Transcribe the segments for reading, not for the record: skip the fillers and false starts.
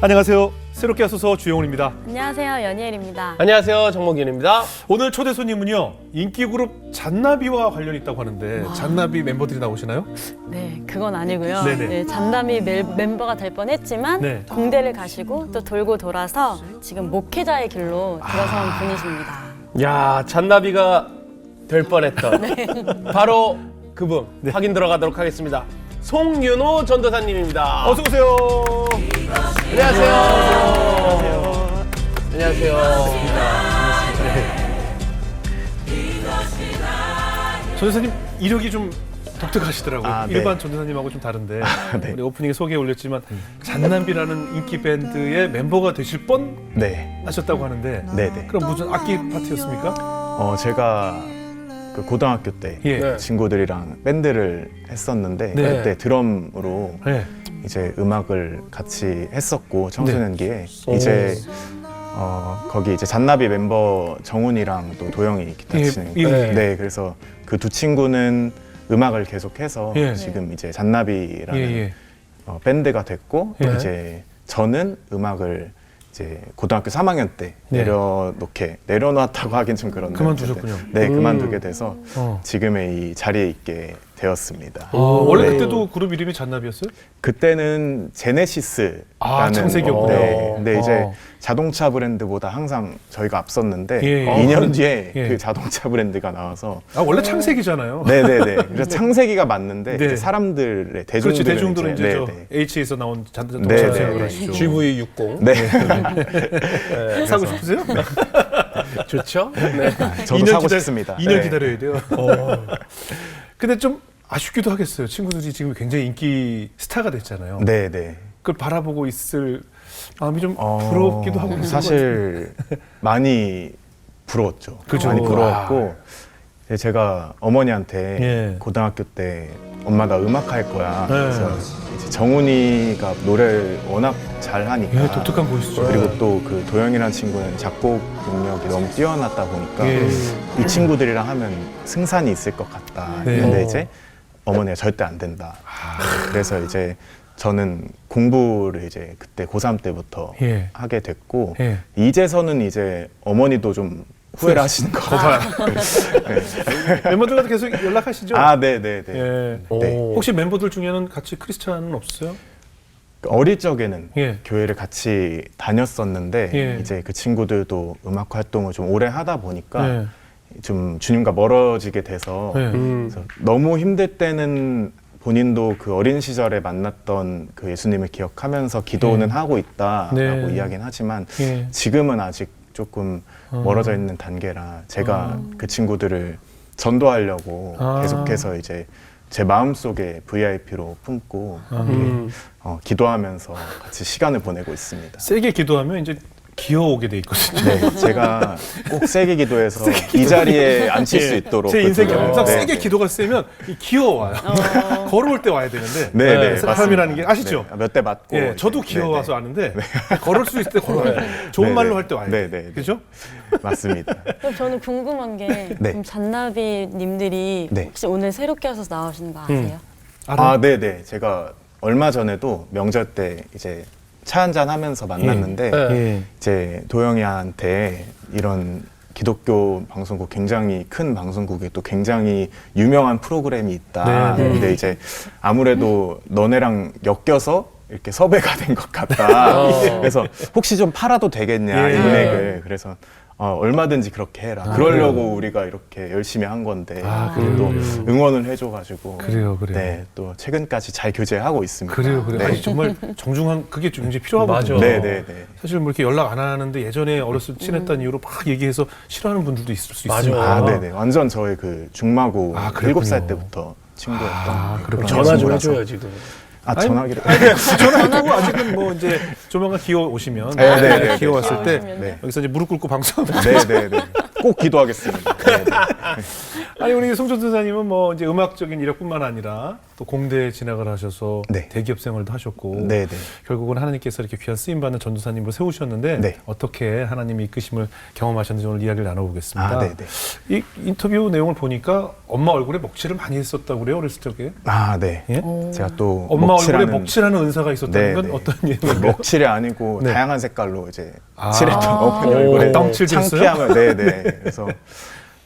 안녕하세요. 새롭게 하소서 주영훈입니다. 안녕하세요. 연희엘입니다. 안녕하세요. 정목윤입니다. 오늘 초대 손님은요. 인기 그룹 잔나비와 관련이 있다고 하는데 잔나비 멤버들이 나오시나요? 네, 그건 아니고요. 네네. 네, 잔나비 멤버가 될 뻔했지만 네. 공대를 가시고 또 돌고 돌아서 지금 목회자의 길로 들어선 분이십니다. 야, 잔나비가 될 뻔했던 바로 그분 확인 들어가도록 하겠습니다. 송윤호 전도사님입니다. 어서 오세요. 안녕하세요. 안녕하세요. 전도사님 이력이 좀 독특하시더라고요. 네. 일반 전도사님하고 좀 다른데 네. 우리 오프닝에 소개에 올렸지만 잔나비라는 인기 밴드의 멤버가 되실 뻔 네, 하셨다고 하는데 네네. 그럼 무슨 악기 파트였습니까? 제가 그 고등학교 때 예. 네. 친구들이랑 밴드를 했었는데 네. 그때 드럼으로 네. 이제 음악을 같이 했었고 청소년기에 네. 이제 거기 이제 잔나비 멤버 정훈이랑 또 도영이 기타 예, 치는 예. 네, 그래서 그 두 친구는 음악을 계속해서 예. 지금 이제 잔나비라는 예. 밴드가 됐고 예. 이제 저는 음악을 이제 고등학교 3학년 때 네. 내려놨다고 하긴 좀 그런데 그만두셨군요. 네, 그만두게 돼서 어. 지금의 이 자리에 있게 되었습니다. 원래 네. 그때도 그룹 이름이 잔나비였어요? 그때는 제네시스라는 창세기였구나. 네, 근데 이제 어. 자동차 브랜드보다 항상 저희가 앞섰는데 예. 2년 뒤에 예. 그 자동차 브랜드가 나와서 원래 창세기잖아요. 네네네. 그래서 창세기가 맞는데 네. 이제 사람들의 그렇지, 대중들은 대중들은 이제 저 네네. H에서 나온 자동차 네, 생각을 네. 하시죠. GV60. 네. 사고 싶으세요? 좋죠? 네. 저도 사고 싶습니다. 2년 네. 기다려야 돼요. 근데 좀 아쉽기도 하겠어요. 친구들이 지금 굉장히 인기 스타가 됐잖아요. 네네. 그걸 바라보고 있을 마음이 좀 부럽기도 하고 그런 것 사실 많이 부러웠죠. 그죠. 많이 부러웠고 제가 어머니한테 예. 고등학교 때 엄마 나 음악 할 거야. 네. 그래서 이제 정훈이가 노래를 워낙 잘 하니까 예, 독특한 보이스죠. 그리고 또 그 도영이라는 친구는 작곡 능력이 너무 뛰어났다 보니까 예. 이 친구들이랑 하면 승산이 있을 것 같다. 네. 근데 이제 어머니가 절대 안 된다. 그래서 이제 저는 공부를 이제 그때 고3 때부터 예. 하게 됐고 예. 이제서는 이제 어머니도 좀 후회를 하시는 것 같아요. 멤버들과도 계속 연락하시죠? 네네네. 예. 네. 혹시 멤버들 중에는 같이 크리스찬은 없어요? 어릴 적에는 예. 교회를 같이 다녔었는데 예. 이제 그 친구들도 음악 활동을 좀 오래 하다 보니까 예. 좀 주님과 멀어지게 돼서 예. 그래서 너무 힘들 때는 본인도 그 어린 시절에 만났던 그 예수님을 기억하면서 기도는 예. 하고 있다라고 네. 이야기는 하지만 예. 지금은 아직 조금 멀어져 있는 단계라 제가 그 친구들을 전도하려고 계속해서 이제 제 마음속에 VIP로 품고 기도하면서 같이 시간을 보내고 있습니다. 세게 기도하면 이제 기어오게 돼 있거든요. 네, 제가 꼭 세게 기도해서 이 자리에 앉힐 수 있도록 제 인생에 그렇게- 항상 네, 세게 네. 기도가 세면 기어와요. 걸어올 때 와야 되는데 네, 네, 사람이라는 게 맞습니다. 아시죠? 네, 몇 대 맞고 예, 저도 이제, 기어와서 네, 아는데 걸을 수 있을 때 걸어야 돼. 좋은 네, 말로 네. 할 때 와야 네, 돼. 네, 네. 그죠? 네, 맞습니다. 그럼 저는 궁금한 게 네. 그럼 잔나비님들이 네. 혹시 오늘 새롭게 하셔서 나오시는 거 아세요? 알아요? 네, 네. 제가 얼마 전에도 명절 때 이제 차 한잔 하면서 만났는데 예. 이제 도영이한테 이런 기독교 방송국 굉장히 큰 방송국에 또 굉장히 유명한 프로그램이 있다. 네, 네. 근데 이제 아무래도 너네랑 엮여서 이렇게 섭외가 된 것 같다. 그래서 혹시 좀 팔아도 되겠냐 예. 인맥을. 그래서 얼마든지 그렇게 해라. 그러려고 우리가 이렇게 열심히 한 건데 그래요? 또 응원을 해줘가지고 그래요. 네, 또 최근까지 잘 교제하고 있습니다. 그래요. 네. 아니, 정말 정중한 그게 좀 이제 필요하거든요. 맞아. 네, 네, 네. 사실 뭐 이렇게 연락 안 하는데 예전에 어렸을 때 친했다는 이유로 막 얘기해서 싫어하는 분들도 있을 수 맞아. 있으니까. 네네. 완전 저의 그 중마고 그랬군요. 7살 때부터 친구였던. 그렇군요. 전화 좀 친구라서. 해줘요, 지금. 전화기를. 전화하고 아직은 뭐 이제 조만간 기어 오시면 네, 네, 네. 기어 왔을 때 네. 여기서 이제 무릎 꿇고 방송. 네네네. 꼭 기도하겠습니다. 네, 네. 아니 우리 송전 선생님은 뭐 이제 음악적인 이력뿐만 아니라 또 공대 진학을 하셔서 네. 대기업 생활도 하셨고 네, 네. 결국은 하나님께서 이렇게 귀한 쓰임 받는 전도사님으로 세우셨는데 네. 어떻게 하나님의 이끄심을 경험하셨는지 오늘 이야기를 나눠보겠습니다. 아, 네, 네. 이 인터뷰 내용을 보니까 엄마 얼굴에 먹칠을 많이 했었다고 그래요, 어렸을 적에? 아, 네. 예? 제가 또 엄마 얼굴에 먹칠하는- 먹칠하는 은사가 있었다는 네, 건 네. 어떤 얘기예요? 먹칠이 아니고 네. 다양한 색깔로 이제 아. 칠했던 어머니 오, 얼굴에 땀칠도 있어요? 창피함을 네네. 그래서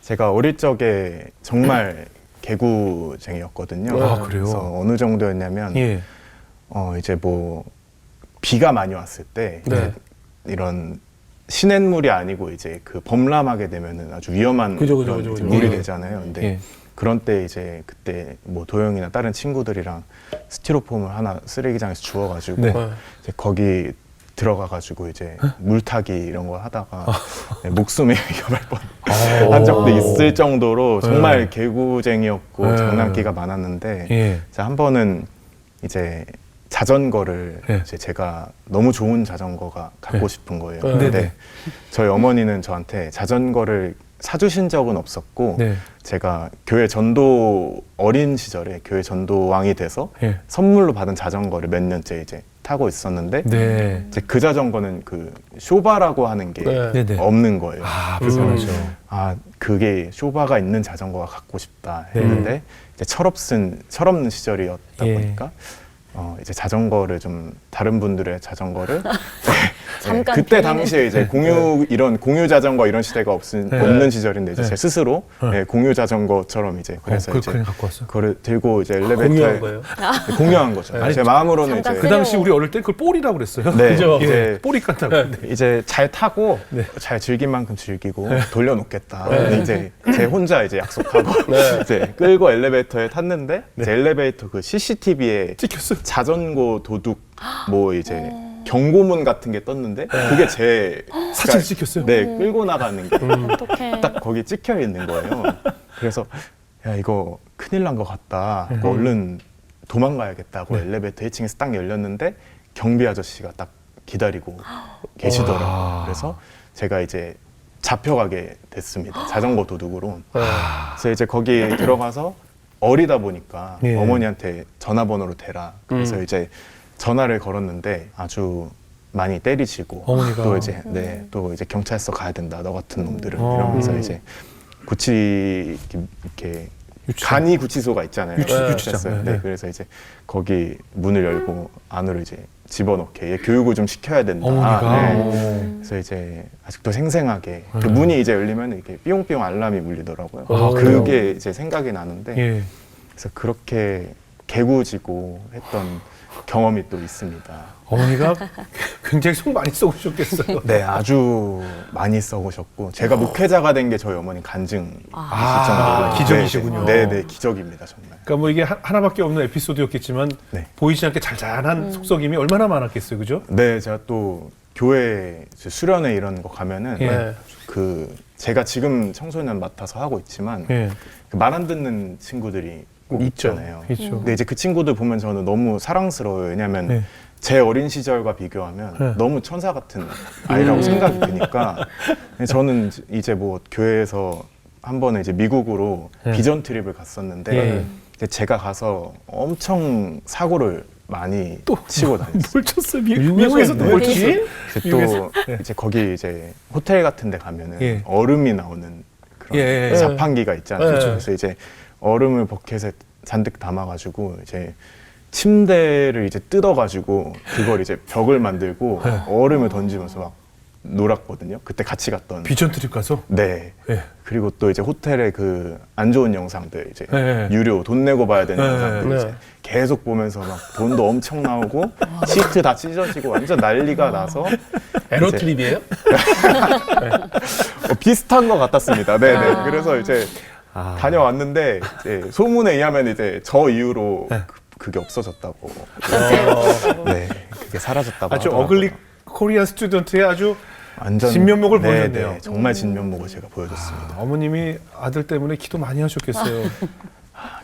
제가 어릴 적에 정말 개구쟁이였거든요. 아, 그래요? 그래서 어느 정도였냐면 예. 이제 뭐 비가 많이 왔을 때 네. 이런 시냇물이 아니고 이제 그 범람하게 되면은 아주 위험한 그죠. 그런 이제 물이 예. 되잖아요. 근데 예. 그런 때 이제 그때 뭐 도영이나 다른 친구들이랑 스티로폼을 하나 쓰레기장에서 주워가지고 네. 이제 거기 들어가가지고 이제 물타기 이런 거 하다가 네, 목숨이 위험할 뻔한 적도 있을 정도로 정말 네. 개구쟁이였고 네. 장난기가 많았는데 예. 자, 한 번은 이제 자전거를 네. 이제 제가 너무 좋은 자전거가 갖고 네. 싶은 거예요. 네. 근데 네. 저희 어머니는 저한테 자전거를 사주신 적은 없었고 네. 제가 교회 전도 어린 시절에 교회 전도왕이 돼서 예. 선물로 받은 자전거를 몇 년째 이제 타고 있었는데 네. 이제 그 자전거는 그 쇼바라고 하는 게 네. 네네. 없는 거예요. 아, 불편하죠. 아, 그게 쇼바가 있는 자전거가 갖고 싶다 네. 했는데 이제 철없는 시절이었다 예. 보니까 이제 자전거를 좀 다른 분들의 자전거를 잠깐 그때 빌리는- 당시에 이제 이런 공유 자전거 이런 시대가 네. 없는 시절인데 이제 네. 제 스스로 네. 공유 자전거처럼 이제 그래서 이제 그냥 갖고 왔어. 그거를 들고 이제 엘리베이터에 공유한 거예요. 공유한 거죠. 아니, 제 마음으로는 잠깐 이제 그 당시 우리 어릴 때 그걸 뽀리라고 그랬어요. 네, 그죠? 예, 이제 뽀리 깐다고. 네. 이제 잘 타고 네. 잘 즐긴 만큼 즐기고 돌려놓겠다. 근데 이제 제 혼자 이제 약속하고 네. 이제 끌고 엘리베이터에 탔는데 이제 엘리베이터 그 CCTV에 찍혔어요. 자전거 도둑 뭐 이제 경고문 같은 게 떴는데 그게 제 사진 찍혔어요. 네, 끌고 나가는 게 어떡해. 딱 거기 찍혀 있는 거예요. 그래서 야 이거 큰일 난 것 같다. 얼른 도망가야겠다고 엘리베이터 1층에서 딱 열렸는데 경비 아저씨가 딱 기다리고 계시더라고요. 와. 그래서 제가 이제 잡혀가게 됐습니다. 자전거 도둑으로. 네. 그래서 이제 거기 들어가서 어리다 보니까 예. 어머니한테 전화번호로 대라. 그래서 이제 전화를 걸었는데 아주 많이 때리시고 어머니가. 또 이제 또 이제 경찰서 가야 된다. 너 같은 놈들은 어. 이러면서 이제 이렇게 유치장. 간이 구치소가 있잖아요. 유치장. 유치장. 네. 네. 그래서 이제 거기 문을 열고 안으로 이제 집어넣게 얘 교육을 좀 시켜야 된다. 어머니가. 네. 그래서 이제 아직도 생생하게 그 문이 이제 열리면 이렇게 삐용삐용 알람이 울리더라고요. 아, 그게 이제 생각이 나는데 예. 그래서 그렇게 개구지고 했던 경험이 또 있습니다. 어머니가 굉장히 속 많이 썩으셨겠어요. 네, 아주 많이 썩으셨고 제가 목회자가 된 게 저희 어머니 간증이실 아, 정도로 기적이시군요. 네, 기적입니다 정말. 그러니까 뭐 이게 하나밖에 없는 에피소드였겠지만 네. 보이지 않게 잘잘한 속썩임이 얼마나 많았겠어요, 그죠? 네, 제가 또 교회 수련회 이런 거 가면은 예. 네. 그 제가 지금 청소년 맡아서 하고 있지만 예, 그 말 안 듣는 친구들이 꼭 있죠. 있잖아요. 있죠. 근데 이제 그 친구들 보면 저는 너무 사랑스러워요. 왜냐하면 네. 제 어린 시절과 비교하면 네. 너무 천사 같은 아이라고 생각이 드니까 저는 이제 뭐 교회에서 한 번은 이제 미국으로 네. 비전 트립을 갔었는데 예. 이제 제가 가서 엄청 사고를 많이 치고 다녔어요. 뭘 쳤어요? 미국에서 미국에서도 뭘 뭐지? 쳤어요? 이제 미국에서? 또 이제 거기 이제 호텔 같은 데 가면은 예. 얼음이 나오는 그런 예, 예. 자판기가 있잖아요. 그렇죠. 그래서 이제 얼음을 버켓에 잔뜩 담아가지고 이제 침대를 이제 뜯어가지고 그걸 이제 벽을 만들고 네. 얼음을 던지면서 막 놀았거든요. 그때 같이 갔던. 비전 트립 가서. 네. 예. 그리고 또 이제 호텔의 그 안 좋은 영상들 이제 네. 유료 돈 내고 봐야 되는 네. 영상들 네. 이제 계속 보면서 막 돈도 엄청 나오고 시트 다 찢어지고 완전 난리가 나서 에로 이제- 트립이에요? 비슷한 것 같았습니다. 네네. 아. 그래서 이제 다녀왔는데 이제 소문에 의하면 이제 저 이후로 네. 그게 없어졌다고. 네, 그게 사라졌다고. 아주 하더라고요. 어글리 코리안 스튜던트의 아주 완전 진면목을 네, 보여줬네요. 네, 정말 진면목을 제가 보여줬습니다. 어머님이 아들 때문에 기도 많이 하셨겠어요.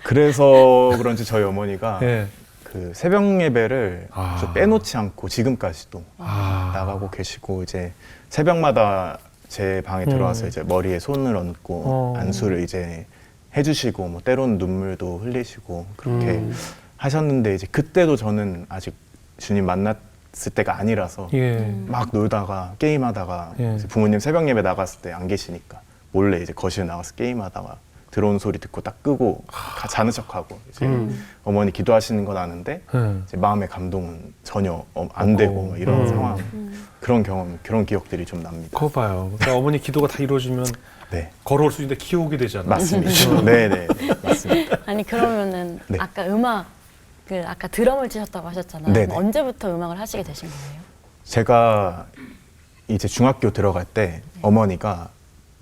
그래서 그런지 저희 어머니가 예. 그 새벽 예배를 아. 아주 빼놓지 않고 지금까지도 나가고 계시고 이제 새벽마다 제 방에 들어와서 이제 머리에 손을 얹고 어. 안수를 이제 해주시고 뭐 때로는 눈물도 흘리시고 그렇게 하셨는데 이제 그때도 저는 아직 주님 만났을 때가 아니라서 예. 막 놀다가 게임하다가 예. 이제 부모님 새벽 예배 나갔을 때 안 계시니까 몰래 이제 거실 나가서 게임하다가 들어온 소리 듣고 딱 끄고 자는 척하고 이제 어머니 기도하시는 건 아는데 이제 마음의 감동은 전혀 안 되고 뭐 이런 상황 그런 경험 그런 기억들이 좀 납니다. 그거 봐요. 그러니까 어머니 기도가 다 이루어지면 네. 걸어올 수 있는데 기어오게 되잖아요. 맞습니다. 네네 맞습니다. 아니 그러면은 네. 아까 아까 드럼을 치셨다고 하셨잖아요. 네네. 그럼 언제부터 음악을 하시게 되신 거예요? 제가 이제 중학교 들어갈 때 어머니가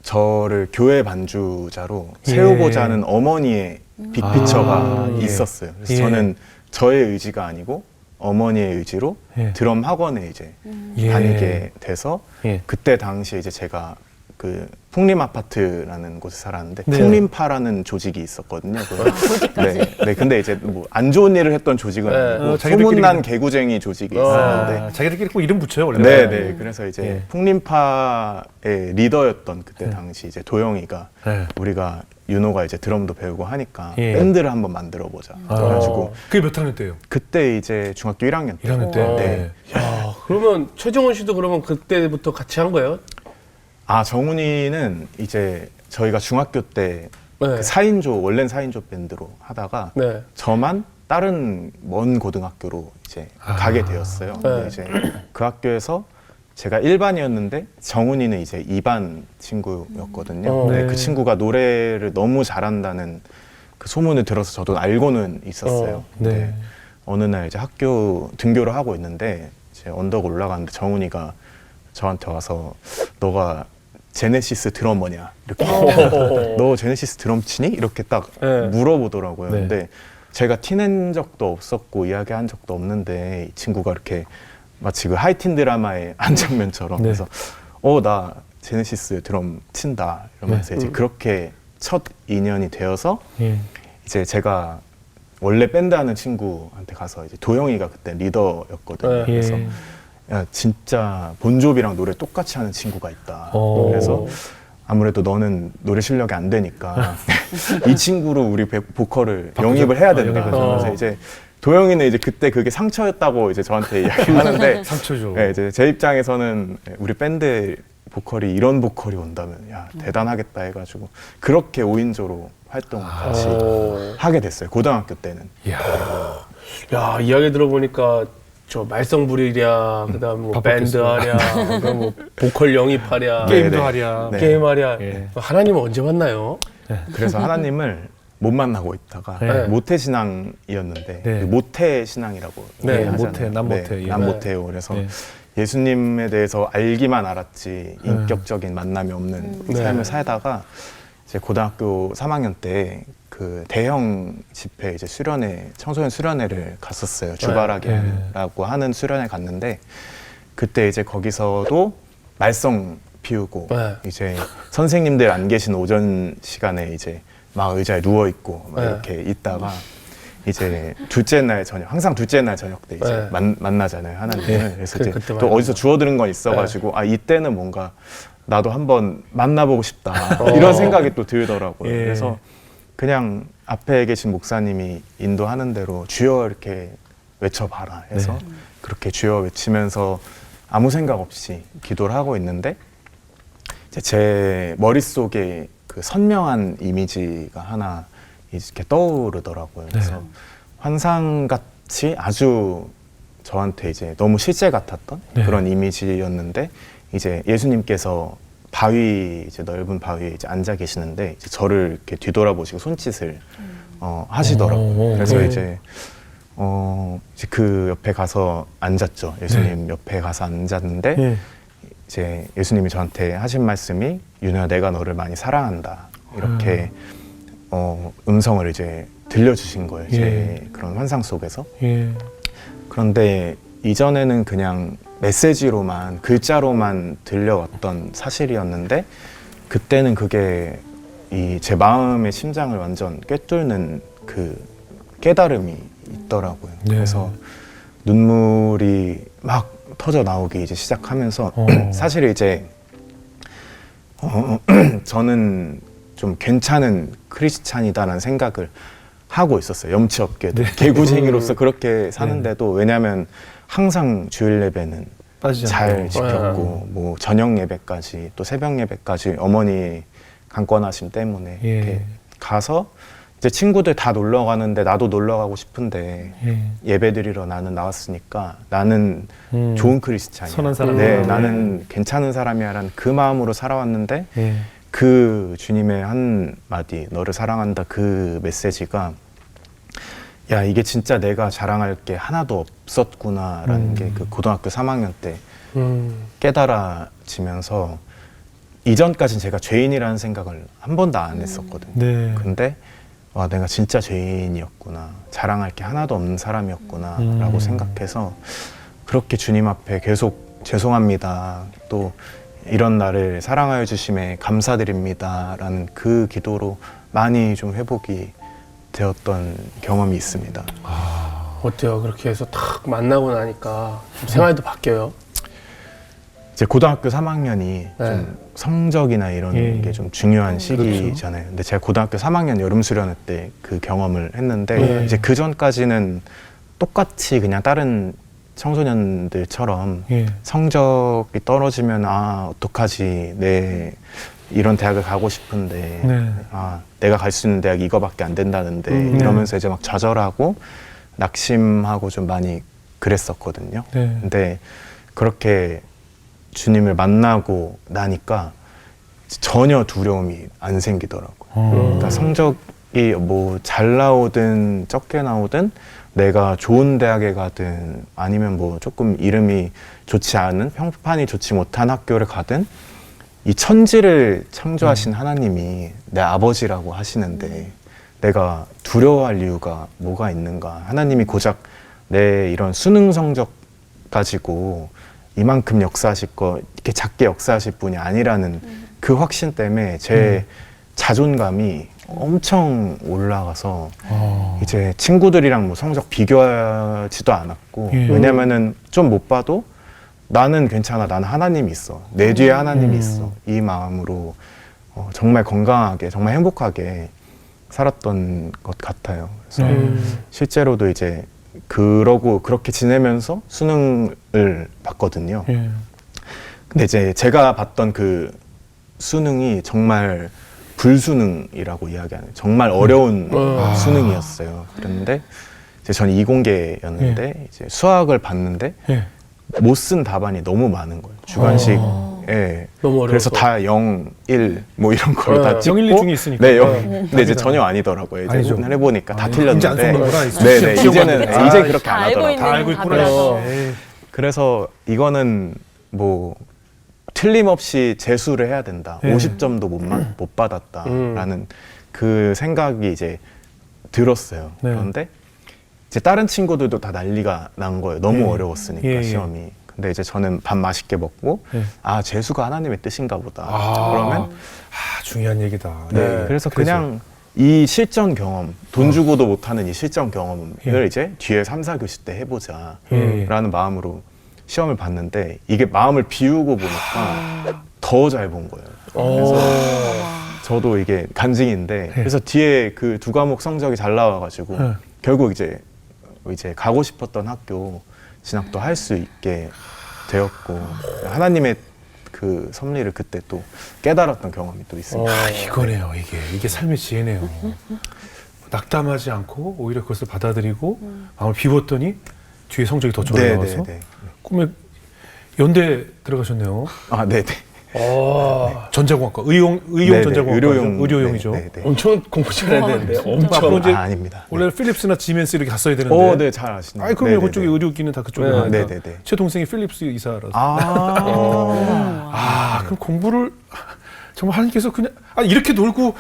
저를 교회 반주자로 예. 세우고자 하는 어머니의 빅피처가 예. 있었어요. 그래서 예. 저는 저의 의지가 아니고 어머니의 의지로 예. 드럼 학원에 이제 예. 다니게 돼서 예. 그때 당시에 이제 제가 그 풍림 아파트라는 곳에 살았는데 네. 풍림파라는 조직이 있었거든요. 조직까지. 네, 근데 이제 뭐 안 좋은 일을 했던 조직은 네. 아니고 자기들끼리 소문난 개구쟁이 조직이 있었는데 아, 자기들끼리 꼭 이름 붙여요 원래. 네, 네. 그래서 이제 예. 풍림파의 리더였던 그때 당시 이제 도영이가 네. 우리가 윤호가 이제 드럼도 배우고 하니까 예. 밴드를 한번 만들어 보자. 아. 그래가지고 그게 몇 학년 때예요? 그때 이제 중학교 1학년 때. 1학년 때. 네. 야, 그러면 최정원 씨도 그러면 그때부터 같이 한 거예요? 아 정훈이는 이제 저희가 중학교 때 네. 그 4인조 원래는 4인조 밴드로 하다가 네. 저만 다른 먼 고등학교로 이제 가게 되었어요. 근데 이제 그 학교에서 제가 1반이었는데 정훈이는 이제 2반 친구였거든요. 네. 근데 그 친구가 노래를 너무 잘한다는 그 소문을 들어서 저도 알고는 있었어요. 근데 네. 어느 날 이제 학교 등교를 하고 있는데 이제 언덕 올라가는데 정훈이가 저한테 와서 너가 제네시스 드러머냐 이렇게 너 제네시스 드럼 치니? 이렇게 딱 네. 물어보더라고요. 네. 근데 제가 티낸 적도 없었고 이야기한 적도 없는데 이 친구가 이렇게 마치 그 하이틴 드라마의 한 장면처럼 네. 그래서 나 제네시스 드럼 친다 이러면서 이제 그렇게 첫 인연이 되어서 예. 이제 제가 원래 밴드 하는 친구한테 가서 이제 도영이가 그때 리더였거든요. 네. 그래서 예. 야 진짜 본조비랑 노래 똑같이 하는 친구가 있다. 그래서 아무래도 너는 노래 실력이 안 되니까 이 친구로 우리 보컬을 영입을 해야 된다. 영입을 해서. 그래서 이제 도영이는 이제 그때 그게 상처였다고 이제 저한테 이야기하는데 상처죠. 네, 이제 제 입장에서는 우리 밴드 보컬이 이런 보컬이 온다면 야 대단하겠다 해가지고 그렇게 5인조로 활동을 같이 하게 됐어요. 고등학교 때는. 이야. 야, 이야기 들어보니까 저 말썽부리랴, 그다음 뭐 밴드 하랴, 그다음 뭐 보컬 영입하랴, 네, 게임도 네. 하랴. 네. 게임하랴. 예. 하나님은 언제 만나요? 그래서 하나님을 못 만나고 있다가 네. 모태 신앙이었는데 네. 그 모태 신앙이라고 네, 얘기하잖아요. 모태, 남모태. 예. 남모태요. 그래서 네. 예수님에 대해서 알기만 알았지 인격적인 만남이 없는 네. 삶을 살다가 이제 고등학교 3학년 때 그 대형 집회 이제 수련회 청소년 수련회를 갔었어요. 주바라기라고 하는 수련회 갔는데 그때 이제 거기서도 말썽 피우고 네. 이제 선생님들 안 계신 오전 시간에 이제 막 의자에 누워 있고 막 네. 이렇게 있다가 이제 둘째 날 저녁 항상 둘째 날 저녁 때 이제 네. 만나잖아요 하나님을. 그래서 이제 그때 또 만나죠. 어디서 주워 들은 건 있어가지고 아 이때는 뭔가 나도 한번 만나보고 싶다 이런 생각이 또 들더라고요. 예. 그래서 그냥 앞에 계신 목사님이 인도하는 대로 주여 이렇게 외쳐봐라 해서 그렇게 주여 외치면서 아무 생각 없이 기도를 하고 있는데 이제 제 머릿속에 그 선명한 이미지가 하나 이렇게 떠오르더라고요. 그래서 환상같이 아주 저한테 이제 너무 실제 같았던 네. 그런 이미지였는데 이제 예수님께서 바위 이제 넓은 바위에 이제 앉아 계시는데 이제 저를 이렇게 뒤돌아보시고 손짓을 하시더라고요. 그래서 네. 이제 그 옆에 가서 앉았죠. 예수님 옆에 가서 앉았는데 예. 이제 예수님이 저한테 하신 말씀이 윤호야 내가 너를 많이 사랑한다 이렇게 음성을 이제 들려주신 거예요. 제 그런 환상 속에서. 예. 그런데 이전에는 그냥 메시지로만 글자로만 들려왔던 사실이었는데 그때는 그게 제 마음의 심장을 완전 꿰뚫는 그 깨달음이 있더라고요. 네. 그래서 눈물이 막 터져 나오기 이제 시작하면서 사실 이제 저는 좀 괜찮은 크리스찬이다라는 생각을 하고 있었어요. 염치 없게도. 개구쟁이로서 그렇게 사는데도 왜냐하면 항상 주일 예배는 빠지지 잘 않고. 지켰고 뭐 저녁 예배까지 또 새벽 예배까지 어머니 강권하심 때문에 예. 이렇게 가서 이제 친구들 다 놀러 가는데 나도 놀러 가고 싶은데 예배 드리러 나는 나왔으니까 나는 좋은 크리스찬이야. 선한 사람이야. 네, 나는 괜찮은 사람이야라는 그 마음으로 살아왔는데 예. 그 주님의 한 마디 너를 사랑한다 그 메시지가 야 이게 진짜 내가 자랑할 게 하나도 없었구나라는 게 그 고등학교 3학년 때 깨달아지면서 이전까진 제가 죄인이라는 생각을 한 번도 안 했었거든요. 네. 근데 와 내가 진짜 죄인이었구나 자랑할 게 하나도 없는 사람이었구나 라고 생각해서 그렇게 주님 앞에 계속 죄송합니다 또 이런 나를 사랑하여 주심에 감사드립니다 라는 그 기도로 많이 좀 회복이 되었던 경험이 있습니다. 어때요? 그렇게 해서 탁 만나고 나니까 좀 생활도 바뀌어요? 이제 고등학교 3학년이 네. 좀 성적이나 이런 예. 게 좀 중요한 그렇죠. 시기잖아요. 근데 제가 고등학교 3학년 여름 수련회 때 그 경험을 했는데 예. 이제 그 전까지는 똑같이 그냥 다른 청소년들처럼 예. 성적이 떨어지면 아 어떡하지 내 이런 대학을 가고 싶은데 네. 아 내가 갈 수 있는 대학이 이거밖에 안 된다는데 네. 이러면서 이제 막 좌절하고 낙심하고 좀 많이 그랬었거든요. 네. 근데 그렇게 주님을 만나고 나니까 전혀 두려움이 안 생기더라고요. 그러니까 성적이 뭐 잘 나오든 적게 나오든 내가 좋은 대학에 가든 아니면 뭐 조금 이름이 좋지 않은 평판이 좋지 못한 학교를 가든 이 천지를 창조하신 하나님이 내 아버지라고 하시는데 내가 두려워할 이유가 뭐가 있는가. 하나님이 고작 내 이런 수능 성적 가지고 이만큼 역사하실 거 이렇게 작게 역사하실 분이 아니라는 그 확신 때문에 제 자존감이 엄청 올라가서 이제 친구들이랑 뭐 성적 비교하지도 않았고 예. 왜냐면은 좀 못 봐도 나는 괜찮아. 나는 하나님이 있어. 내 뒤에 하나님이 있어. 이 마음으로 정말 건강하게 정말 행복하게 살았던 것 같아요. 그래서 실제로도 이제 그러고 그렇게 지내면서 수능을 봤거든요. 예. 근데 이제 제가 봤던 그 수능이 정말 불수능이라고 이야기하는 정말 어려운 수능이었어요. 그런데 이제 전 이공계였는데 이제 수학을 봤는데 예. 못 쓴 답안이 너무 많은 거예요. 주관식. 예. 너무 어려워서. 그래서 다 0, 1, 뭐 이런 걸 다 찍고 0, 1, 2 중에 있으니까. 네, 0. 근데 이제 전혀 아니더라고요. 이제 아니죠. 오늘 해보니까 다 이제 안 틀렸는데. 쏘는구나. 네네. 이제는 아, 이제 그렇게 다 안 알고 하더라고요. 있는 다 알고 있구나. 답이라서. 에이. 그래서 이거는 뭐 틀림없이 재수를 해야 된다. 네. 50점도 못 받았다라는 그 생각이 이제 들었어요. 네. 그런데 이제 다른 친구들도 다 난리가 난 거예요. 너무 예. 어려웠으니까 예, 예. 시험이. 근데 이제 저는 밥 맛있게 먹고 예. 아 재수가 하나님의 뜻인가 보다. 아. 그러면 아, 중요한 얘기다. 네. 그래서 그냥 이 실전 경험, 돈 주고도 못하는 이 실전 경험을 예. 이제 뒤에 3, 4교시 때 해보자 예. 라는 마음으로 시험을 봤는데 이게 마음을 비우고 보니까 더 잘 본 거예요. 그래서 저도 이게 간증인데 그래서 뒤에 그 두 과목 성적이 잘 나와가지고 예. 결국 이제 가고 싶었던 학교 진학도 할 수 있게 되었고 하나님의 그 섭리를 그때 또 깨달았던 경험이 또 있습니다. 아, 이거네요. 이게 삶의 지혜네요. 낙담하지 않고 오히려 그것을 받아들이고 마음을 비웠더니 뒤에 성적이 더 잘 나와서 꿈에 연대 들어가셨네요. 아, 네네. 전자공학과 의용 네네, 전자공학과 의료용이죠. 네네. 엄청 공부 잘했는데 앞으로 엄청. 이제 아닙니다. 원래 필립스나 지멘스 이렇게 갔어야 되는데. 네, 잘 아시네요. 아니 그럼요. 네네네. 그쪽에 의료기는 다 그쪽에. 네, 하니까. 네네네. 제 동생이 필립스 이사라서. 그럼 공부를 정말 하나님께서 그냥 이렇게 놀고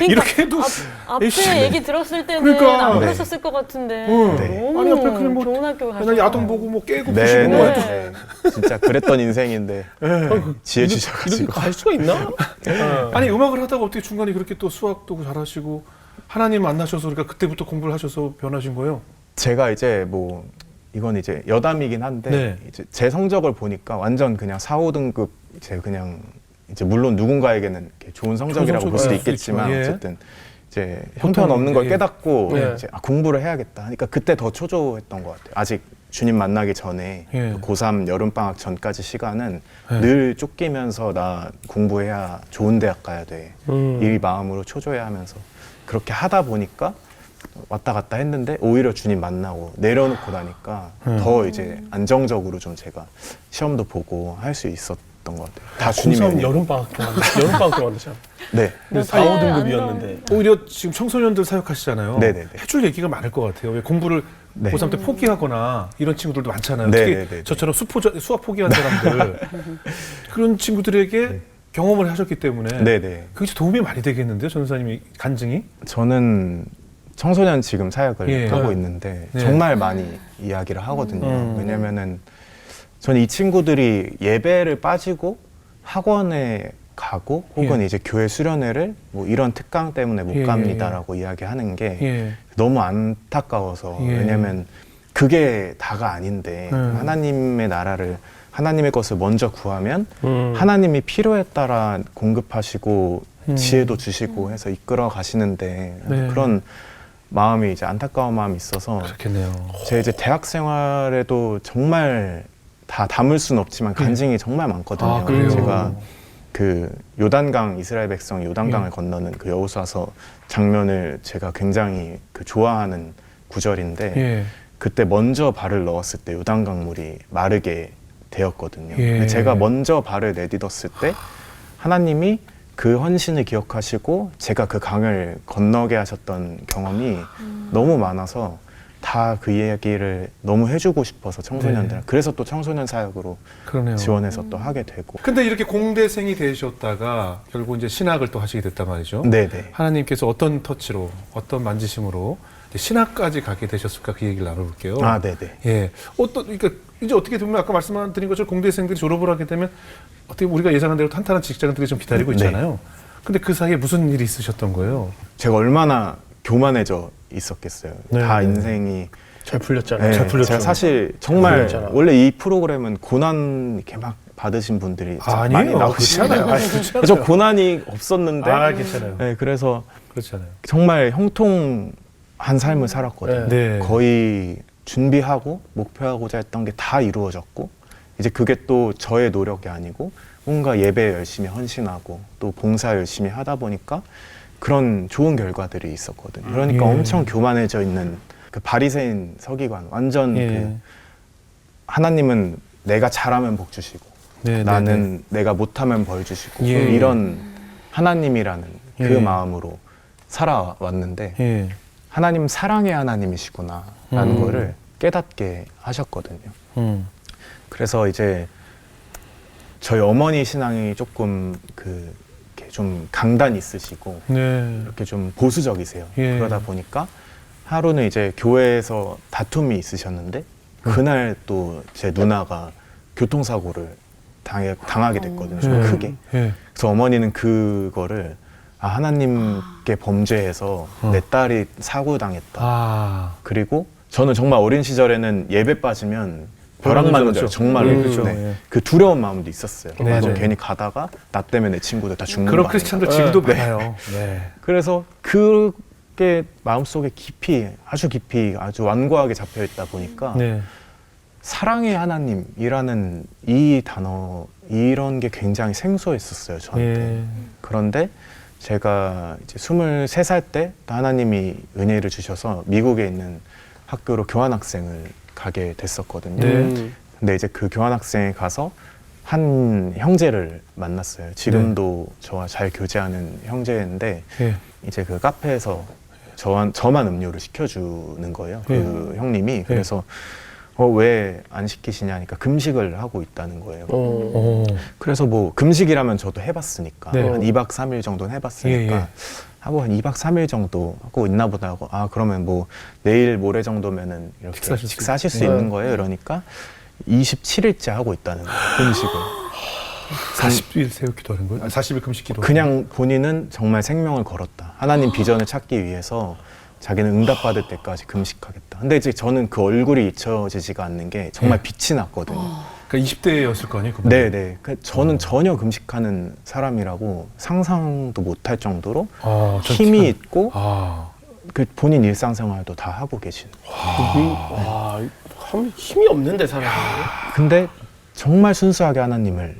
이렇게 해도 앞에 에이씨. 얘기 들었을 때는 그러니까. 안 네. 그랬었을 것 같은데 네. 너무 아니, 앞에 그냥 뭐 좋은 학교 가서 맨날 야동 보고 뭐 깨고 네, 부시고 뭐 해도 네. 진짜 그랬던 인생인데 지혜 이렇게 주셔가지고. 갈 수가 있나? 아니 음악을 하다가 어떻게 중간에 그렇게 또 수학도 잘하시고 하나님 만나셔서 그러니까 그때부터 공부를 하셔서 변하신 거예요? 제가 이제 뭐 이건 이제 여담이긴 한데 네. 이제 제 성적을 보니까 완전 그냥 4, 5등급 이제 그냥 이제 물론 누군가에게는 이렇게 좋은 성적이라고 볼 수도 좋을 수도 있겠지만 있지만, 예. 어쨌든 이제 형편없는 걸 예. 깨닫고 예. 이제 공부를 해야겠다. 그러니까 그때 더 초조했던 것 같아요. 아직 주님 만나기 전에 예. 그 고3 여름방학 전까지 시간은 예. 늘 쫓기면서 나 공부해야 좋은 대학 가야 돼. 이 마음으로 초조해하면서 그렇게 하다 보니까 왔다 갔다 했는데 오히려 주님 만나고 내려놓고 나니까 더 이제 안정적으로 좀 제가 시험도 보고 할 수 있었던 것 같아요. 다 주님의 은혜. 여름방학 때 만드잖아. 네. 근데 4, 5등급이었는데. 오히려 지금 청소년들 사역하시잖아요. 네네네. 해줄 얘기가 많을 것 같아요. 왜 공부를 네. 고3 때 포기하거나 이런 친구들도 많잖아요. 네네네네. 특히 저처럼 수학 포기한 사람들 그런 친구들에게 경험을 하셨기 때문에 네네. 그게 도움이 많이 되겠는데요, 전사님이 간증이? 저는 청소년 지금 사역을 예. 하고 있는데 네. 정말 많이 이야기를 하거든요. 왜냐면은 저는 이 친구들이 예배를 빠지고 학원에 가고 혹은 예. 이제 교회 수련회를 뭐 이런 특강 때문에 못 예, 갑니다라고 이야기하는 게 예. 너무 안타까워서 예. 왜냐면 그게 다가 아닌데 하나님의 나라를 하나님의 것을 먼저 구하면 하나님이 필요에 따라 공급하시고 지혜도 주시고 해서 이끌어 가시는데 네. 그런 마음이 이제 안타까운 마음이 있어서 그렇겠네요. 제 이제 대학 생활에도 정말 다 담을 수는 없지만 간증이 정말 많거든요. 아, 그래요? 제가 그 요단강 이스라엘 백성이 요단강을 건너는 그 여호수아서 장면을 제가 굉장히 그 좋아하는 구절인데 예. 그때 먼저 발을 넣었을 때 요단강 물이 마르게 되었거든요. 예. 근데 제가 먼저 발을 내딛었을 때 하나님이 그 헌신을 기억하시고 제가 그 강을 건너게 하셨던 경험이 너무 많아서 다 그 이야기를 너무 해주고 싶어서 청소년들 그래서 또 청소년 사역으로 그러네요. 지원해서 또 하게 되고 근데 이렇게 공대생이 되셨다가 결국 이제 신학을 또 하시게 됐단 말이죠. 네네. 하나님께서 어떤 터치로, 어떤 만지심으로 이제 신학까지 가게 되셨을까 그 얘기를 나눠볼게요. 아 네네. 예. 그러니까 이제 어떻게 보면 아까 말씀드린 것처럼 공대생들이 졸업을 하게 되면 어떻게 우리가 예상한 대로 탄탄한 직장들이 좀 기다리고 있잖아요. 근데 그 사이에 무슨 일이 있으셨던 거예요? 제가 얼마나 교만해져 있었겠어요. 네. 다 인생이 잘 풀렸잖아요. 네, 잘 풀렸죠. 제가 사실 정말 풀렸잖아. 원래 이 프로그램은 고난 이렇게 막 받으신 분들이 많이 아니에요. 나오시잖아요. 그렇지 않아요. 그렇지 않아요. 저 고난이 없었는데 아, 괜찮아요. 네, 그래서 그렇지 않아요. 정말 형통한 삶을 살았거든요. 네. 거의 준비하고 목표하고자 했던 게 다 이루어졌고 이제 그게 또 저의 노력이 아니고 뭔가 예배 열심히 헌신하고 또 봉사 열심히 하다 보니까 그런 좋은 결과들이 있었거든요. 그러니까 예. 엄청 교만해져 있는 그 바리새인 서기관 완전 예. 그 하나님은 내가 잘하면 복 주시고 네, 나는 내가 못하면 벌 주시고 예. 이런 하나님이라는 그 예. 마음으로 살아왔는데 예. 하나님 사랑의 하나님이시구나라는 거를 깨닫게 하셨거든요. 그래서 이제 저희 어머니 신앙이 조금 이렇게 좀 강단 있으시고 네. 이렇게 좀 보수적이세요. 예. 그러다 보니까 하루는 이제 교회에서 다툼이 있으셨는데 그날 또 제 누나가 교통사고를 당하게 됐거든요. 좀 예. 크게. 예. 그래서 어머니는 그거를 하나님께 범죄해서 내 딸이 사고 당했다. 아. 그리고 저는 정말 어린 시절에는 예배 빠지면 벼락 맞는 줄 알았어요. 정말로. 예, 그렇죠. 네. 예. 그 두려운 마음도 있었어요. 네, 너 네. 괜히 가다가 나 때문에 내 친구들 다 죽는 그런 거 아닌가. 크리스찬들 지금도 많아요. 네. 그래서 그게 마음속에 깊이 아주 완고하게 잡혀 있다 보니까 네. 사랑의 하나님이라는 이 단어 이런 게 굉장히 생소했었어요, 저한테. 예. 그런데 제가 이제 23살 때 하나님이 은혜를 주셔서 미국에 있는 학교로 교환학생을 가게 됐었거든요. 네. 근데 이제 그 교환학생에 가서 한 형제를 만났어요. 지금도 저와 잘 교제하는 형제인데 예. 이제 그 카페에서 저만 음료를 시켜주는 거예요. 그 형님이. 그래서 왜 안 시키시냐니까 금식을 하고 있다는 거예요. 오. 그래서 뭐 금식이라면 저도 해봤으니까 네. 한 2박 3일 정도는 해봤으니까 예, 예. 하고 한 2박 3일 정도 하고 있나 보다 하고 그러면 뭐 내일 모레 정도면은 이렇게 식사하실 수 있는 거예요. 이러니까 27일째 하고 있다는 거예요. 금식을. 40일 새우 기도하는 거예요? 40일 금식 기도. 그냥 본인은 정말 생명을 걸었다. 하나님 비전을 찾기 위해서 자기는 응답받을 때까지 금식하겠다. 근데 이제 저는 그 얼굴이 잊혀지지가 않는 게 정말 빛이 났거든요. 그러니까 20대였을 거 아니에요? 네네. 저는 전혀 금식하는 사람이라고 상상도 못할 정도로 전 힘이 있고 아, 그 본인 일상생활도 다 하고 계신. 와, 힘이 없는데 사람이. 근데 정말 순수하게 하나님을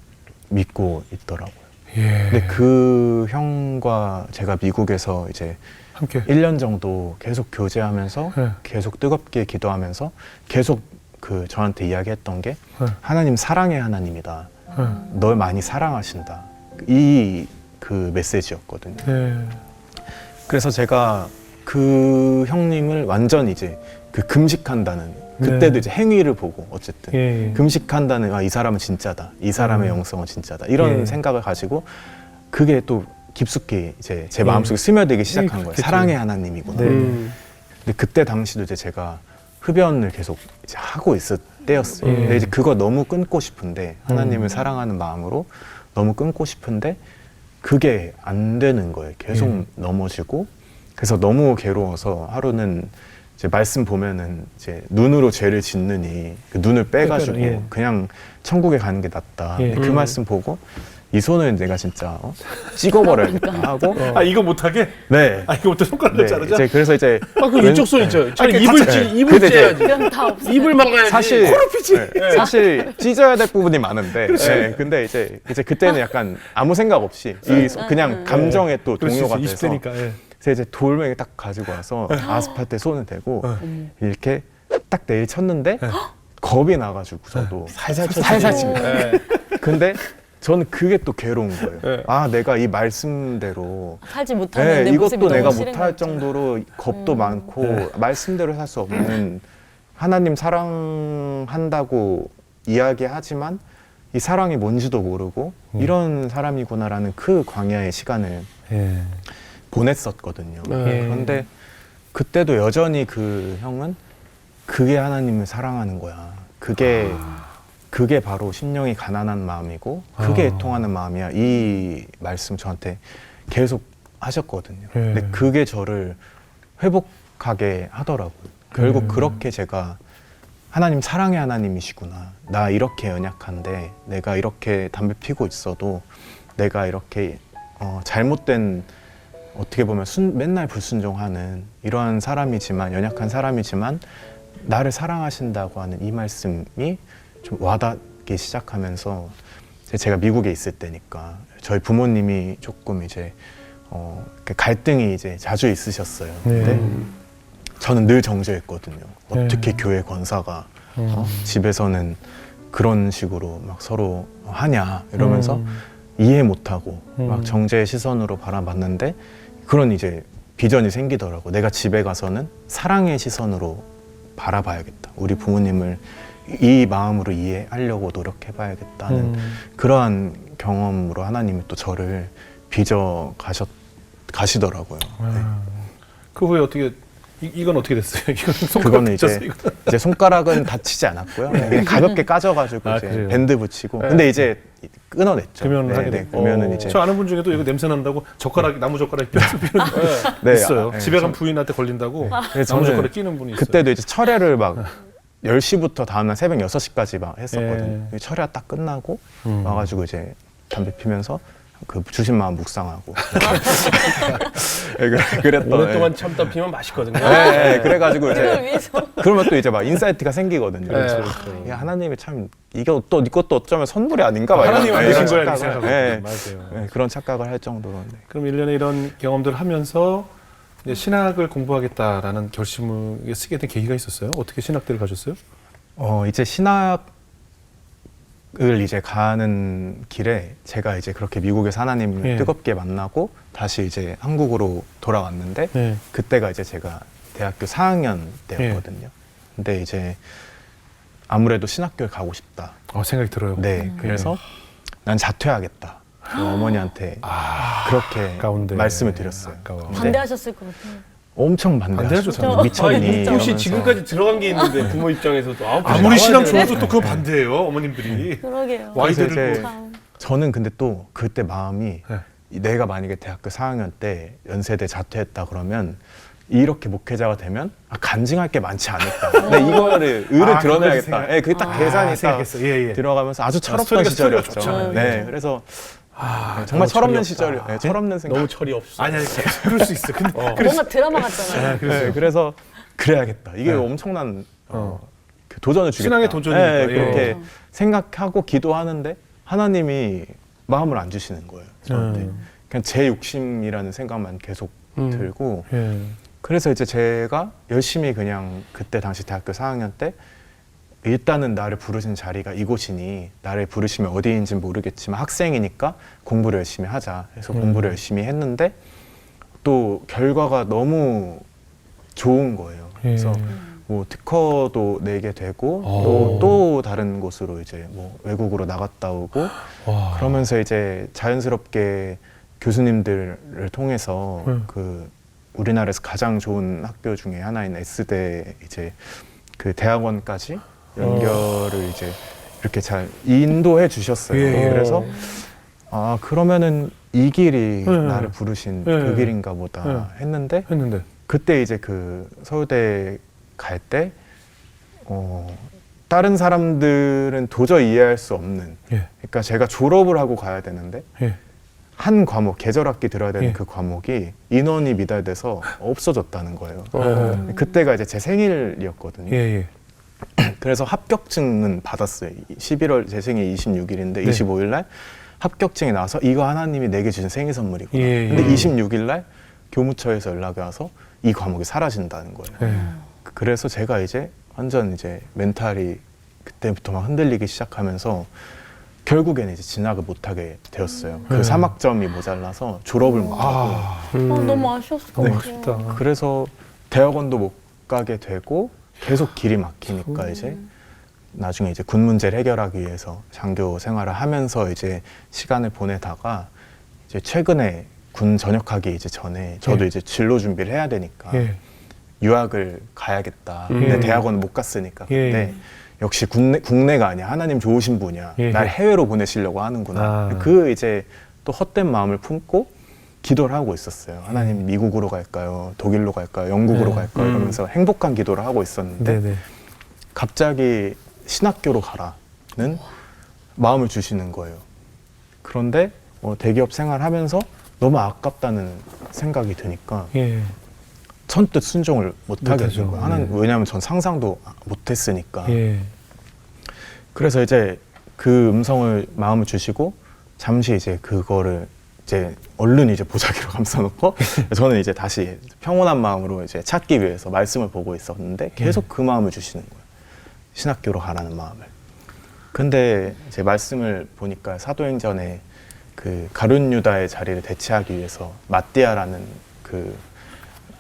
믿고 있더라고요. 예. 근데 그 형과 제가 미국에서 이제 함께 1년 정도 계속 교제하면서 네. 계속 뜨겁게 기도하면서 계속 그 저한테 이야기했던 게 네. 하나님 사랑의 하나님이다. 네. 널 많이 사랑하신다. 이 그 메시지였거든요. 네. 그래서 제가 그 형님을 완전 이제 그 금식한다는 그때도 네. 이제 행위를 보고 어쨌든 예. 금식한다는 이 사람은 진짜다. 이 사람의 영성은 진짜다. 이런 예. 생각을 가지고 그게 또 깊숙이 이제 제 예. 마음속에 스며들기 시작한 거예요. 그렇겠죠. 사랑의 하나님이구나. 네. 근데 그때 당시도 이제 제가 흡연을 계속 이제 하고 있을 때였어요. 예. 근데 이제 그거 너무 끊고 싶은데 하나님을 사랑하는 마음으로 너무 끊고 싶은데 그게 안 되는 거예요. 계속 예. 넘어지고 그래서 너무 괴로워서 하루는 이제 말씀 보면은 이제 눈으로 죄를 짓느니 그 눈을 빼가지고 예. 그냥 천국에 가는 게 낫다. 예. 근데 그 말씀 보고 이 손을 내가 진짜 찍어버려야겠다 하고 아 이거 못하게? 네. 아 이거 못해 손가락을 자르자? 이제 그래서 이제 그 왼쪽 손 있죠. 차라리 아니, 입을 같이- 입을 근데 이제 째야지. 이건 다 없어. 입을 막아야지. 사실 코르피지. 사실 찢어야 될 부분이 많은데 근데 이제 그때는 약간 아무 생각 없이 그냥 감정에 또 동요가 돼서 20대니까. 예. 그래서 이제 돌멩이 딱 가지고 와서 아스팔트에 손을 대고 이렇게 딱 내일 쳤는데 겁이 나가지고 저도 살살 살살 칩니다. 네. 근데 저는 그게 또 괴로운 거예요. 네. 아 내가 이 말씀대로 살지 못하는 내 모습이 이것도 너무 내가 싫은 못할 거죠. 정도로 겁도 많고 말씀대로 살 수 없는 하나님 사랑한다고 이야기하지만 이 사랑이 뭔지도 모르고 이런 사람이구나라는 그 광야의 시간을 예. 보냈었거든요. 네. 그런데 그때도 여전히 그 형은 그게 하나님을 사랑하는 거야. 그게 바로 심령이 가난한 마음이고 그게 애통하는 마음이야. 이 말씀 저한테 계속 하셨거든요. 근데 그게 저를 회복하게 하더라고요. 결국 그렇게 제가 하나님 사랑의 하나님이시구나. 나 이렇게 연약한데 내가 이렇게 담배 피고 있어도 내가 이렇게 잘못된 어떻게 보면 맨날 불순종하는 이러한 사람이지만 연약한 사람이지만 나를 사랑하신다고 하는 이 말씀이 좀 와닿기 시작하면서 제가 미국에 있을 때니까 저희 부모님이 조금 이제 갈등이 이제 자주 있으셨어요. 근데 저는 늘 정죄했거든요. 어떻게 교회 권사가 집에서는 그런 식으로 막 서로 하냐 이러면서 이해 못하고 막 정죄의 시선으로 바라봤는데 그런 이제 비전이 생기더라고. 내가 집에 가서는 사랑의 시선으로 바라봐야겠다. 우리 부모님을 이 마음으로 이해하려고 노력해봐야겠다는 그러한 경험으로 하나님이 또 저를 빚어 가시더라고요. 네. 그 후에 어떻게 이건 어떻게 됐어요? 이건 손가락 그거는 다쳤어요, 이제 손가락은 다치지 않았고요. 그냥 가볍게 까져가지고 아, 이제 그래요? 밴드 붙이고. 근데 이제 끊어냈죠. 금연을 하게 됐고. 금연은 이제 저 아는 분 중에도 이거 냄새 난다고 젓가락 나무 젓가락 끼워서 피는 분 네, 있어요. 네, 집에 간 부인한테 걸린다고 그래서 나무 저는 젓가락 끼는 분이 있어요. 그때도 이제 철야를 막 10시부터 다음날 새벽 6시까지 막 했었거든요. 예. 철야 딱 끝나고 와가지고 이제 담배 피면서 그 주신 마음 묵상하고 그랬던 오랫동안 참다 피면 맛있거든요. 그래가지고 이걸 이제 위해서 그러면 또 이제 막 인사이트가 생기거든요. 그렇죠, 야, 하나님이 참 이것도 어쩌면 선물이 아닌가 막 하나님 이런 만드신 거야 착각을, 이 생각하고 네, 맞아요. 네, 그런 착각을 할 정도로. 네. 그럼 1년에 이런 경험들을 하면서 이제 신학을 공부하겠다라는 결심을 쓰게 된 계기가 있었어요? 어떻게 신학대를 가셨어요? 이제 신학을 이제 가는 길에 제가 이제 그렇게 미국에서 하나님을 예. 뜨겁게 만나고 다시 이제 한국으로 돌아왔는데 네. 그때가 이제 제가 대학교 4학년 때였거든요. 근데 이제 아무래도 신학교에 가고 싶다. 생각이 들어요. 네, 그래서 난 자퇴하겠다. 어머니한테 그렇게 가운데 말씀을 드렸어요. 아까워. 근데 반대하셨을 것 같아요. 엄청 반대하죠, 반대하셨죠. 미쳤니? 혹시 이러면서. 지금까지 들어간 게 있는데 부모 입장에서도 아무리 신앙 좋아 좋아도 또 그거 반대예요, 어머님들이. 그러게요. 와이드 그래서 이제 들고. 참. 저는 근데 또 그때 마음이 네. 내가 만약에 대학교 4학년 때 연세대 자퇴했다 그러면 이렇게 목회자가 되면 간증할 게 많지 않을까. 근데 이거를 의를 드러내야겠다. 네, 그게 딱 계산이 딱 생각했어. 예, 예. 들어가면서 아주 철없던 스토리가 시절이었죠. 좋잖아요. 네, 그래서 정말 철없는 시절, 네, 철없는 생각. 너무 철이 없어. 아니 그럴 수 있어. 근데 뭔가 드라마 같잖아요. 네, 그래서 그래야겠다. 이게 엄청난 그 도전을 주겠다. 신앙의 도전이니까. 네, 예. 그렇게 생각하고 기도하는데 하나님이 마음을 안 주시는 거예요. 저한테. 그냥 제 욕심이라는 생각만 계속 들고 예. 그래서 이제 제가 열심히 그냥 그때 당시 대학교 4학년 때 일단은 나를 부르신 자리가 이곳이니 나를 부르시면 어디인지는 모르겠지만 학생이니까 공부를 열심히 하자 해서 공부를 열심히 했는데 또 결과가 너무 좋은 거예요. 그래서 뭐 특허도 내게 되고 또 다른 곳으로 이제 뭐 외국으로 나갔다 오고 와. 그러면서 이제 자연스럽게 교수님들을 통해서 그 우리나라에서 가장 좋은 학교 중에 하나인 S대 이제 그 대학원까지 연결을 이제 이렇게 잘 인도해 주셨어요. 예. 그래서 아 그러면은 이 길이 나를 부르신 그 길인가 보다 했는데 그때 이제 그 서울대 갈 때 다른 사람들은 도저히 이해할 수 없는 그러니까 제가 졸업을 하고 가야 되는데 한 과목 계절학기 들어야 되는 그 과목이 인원이 미달돼서 없어졌다는 거예요. 그때가 이제 제 생일이었거든요. 그래서 합격증은 받았어요. 11월 제 생일 26일인데 25일 날 합격증이 나와서 이거 하나님이 내게 주신 생일 선물이구나. 근데 26일 날 교무처에서 연락이 와서 이 과목이 사라진다는 거예요. 그래서 제가 이제 완전 이제 멘탈이 그때부터 막 흔들리기 시작하면서 결국에는 이제 진학을 못하게 되었어요. 그 3학점이 모자라서 졸업을 못하고. 너무 아쉬웠을 것 같아요. 아쉽다. 그래서 대학원도 못 가게 되고 계속 길이 막히니까 이제 나중에 이제 군 문제를 해결하기 위해서 장교 생활을 하면서 이제 시간을 보내다가 이제 최근에 군 전역하기 이제 전에 저도 이제 진로 준비를 해야 되니까 유학을 가야겠다. 근데 대학원은 못 갔으니까. 근데 역시 국내가 아니야. 하나님 좋으신 분이야. 날 해외로 보내시려고 하는구나. 그 이제 또 헛된 마음을 품고 기도를 하고 있었어요. 하나님 미국으로 갈까요? 독일로 갈까요? 영국으로 갈까요? 이러면서 행복한 기도를 하고 있었는데 갑자기 신학교로 가라는 마음을 주시는 거예요. 그런데 대기업 생활하면서 너무 아깝다는 생각이 드니까 선뜻 순종을 못 하겠는 거예요. 왜냐하면 전 상상도 못 했으니까. 그래서 이제 그 음성을 마음을 주시고 잠시 이제 그거를 이제 얼른 이제 보자기로 감싸놓고 저는 이제 다시 평온한 마음으로 이제 찾기 위해서 말씀을 보고 있었는데 계속 그 마음을 주시는 거예요. 신학교로 가라는 마음을. 근데 이제 말씀을 보니까 사도행전에 그 가룟 유다의 자리를 대체하기 위해서 마띠아라는 그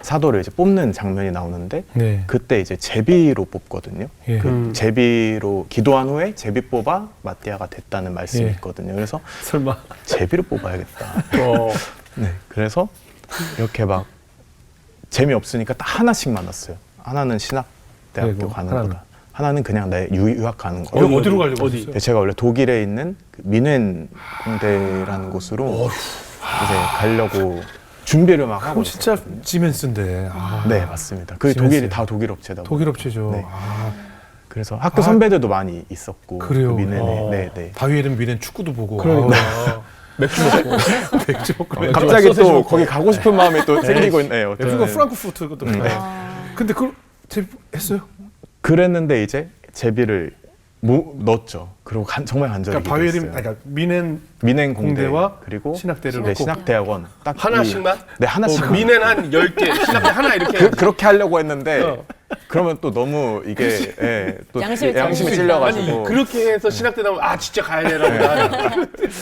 사도를 이제 뽑는 장면이 나오는데 그때 이제 제비로 뽑거든요. 그 제비로 기도한 후에 제비 뽑아 마띠아가 됐다는 말씀이 있거든요. 그래서 설마 제비를 뽑아야겠다. 네, 그래서 이렇게 막 재미없으니까 딱 하나씩 만났어요. 하나는 신학대학교 가는 거다. 하나는 그냥 내 유학 가는 거다. 어디로 가려고 하셨어요? 네, 제가 원래 독일에 있는 그 미넨 공대라는 곳으로 이제 가려고 준비를 막 하고 진짜 있었거든요. 지멘스인데. 네, 맞습니다. 그 독일이 다 독일 업체다. 독일 업체죠. 네. 그래서 학교 선배들도 많이 있었고. 그래요. 그 미넨에. 네. 바위에 있는 미넨 축구도 보고. 맥주 먹고. 맥주 먹고. 갑자기 또 거기 가고 싶은 마음이 또 생기고 있네요. 맥주가 프랑크푸르트 것도. 근데 그걸 했어요? 그랬는데 이제 제비를 넣었죠. 그리고 정말 간절히 그러니까 바위에 기도했어요. 그러니까 미넨 공대와 그리고 신학대를 네, 넣고. 신학대학원 딱 하나씩만? 네, 하나씩. 미넨 한 10개, 신학대 하나 이렇게. 그렇게 하려고 했는데 그러면 또 너무 이게 또 양심이 찔려가지고. 아니 그렇게 해서 신학대 나오면 진짜 가야 되나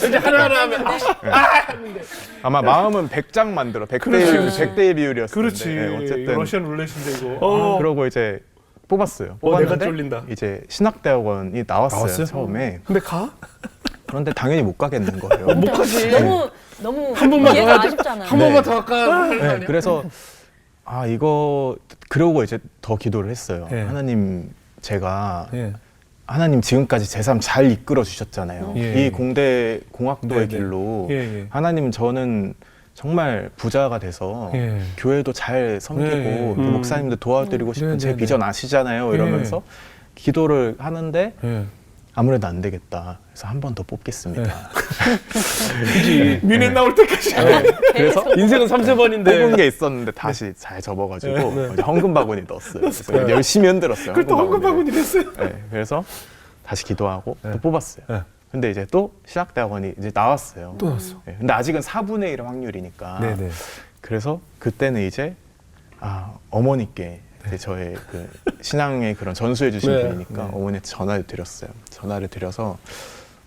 이제 하나하나 하면 하는데 아마 마음은 100장 만들어 100대의 비율이었을 그렇지. 텐데 네, 어쨌든 러시안 룰렛인데 이거. 그러고 이제 뽑았어요. 내가 뽑았는데 쫄린다. 이제 신학대학원이 나왔어요. 처음에. 근데 가? 그런데 당연히 못 가겠는 거예요. 못 가지. 너무 한 번만 더 기회가 하자. 아쉽잖아요. 한 번만 더 할까? 네, 그래서 이거 그러고 이제 더 기도를 했어요. 하나님 제가 하나님 지금까지 제 삶 잘 이끌어 주셨잖아요. 이 공대 공학도의 길로 하나님 저는 정말 부자가 돼서 예. 교회도 잘 섬기고 예. 또 목사님도 도와드리고 싶은 제 네네네. 비전 아시잖아요. 이러면서 기도를 하는데 예. 아무래도 안 되겠다. 그래서 한 번 더 뽑겠습니다. 그지. 미네 나올 때까지. 그래서 인생은 3세번인데. 뽑은 게 있었는데 다시 잘 접어가지고 이제 헌금 바구니 넣었어요. 그래서 이제 열심히 흔들었어요. 그걸 또 헌금 바구니 됐어요. 네, 그래서 다시 기도하고 네. 또 뽑았어요. 네. 근데 이제 또 신학대학원이 이제 나왔어요. 또 나왔어. 네, 근데 아직은 4분의 1 확률이니까. 네네. 그래서 그때는 이제 어머니께 이제 저의 그 신앙의 그런 전수해 주신 네. 분이니까 네. 어머니한테 전화를 드렸어요. 전화를 드려서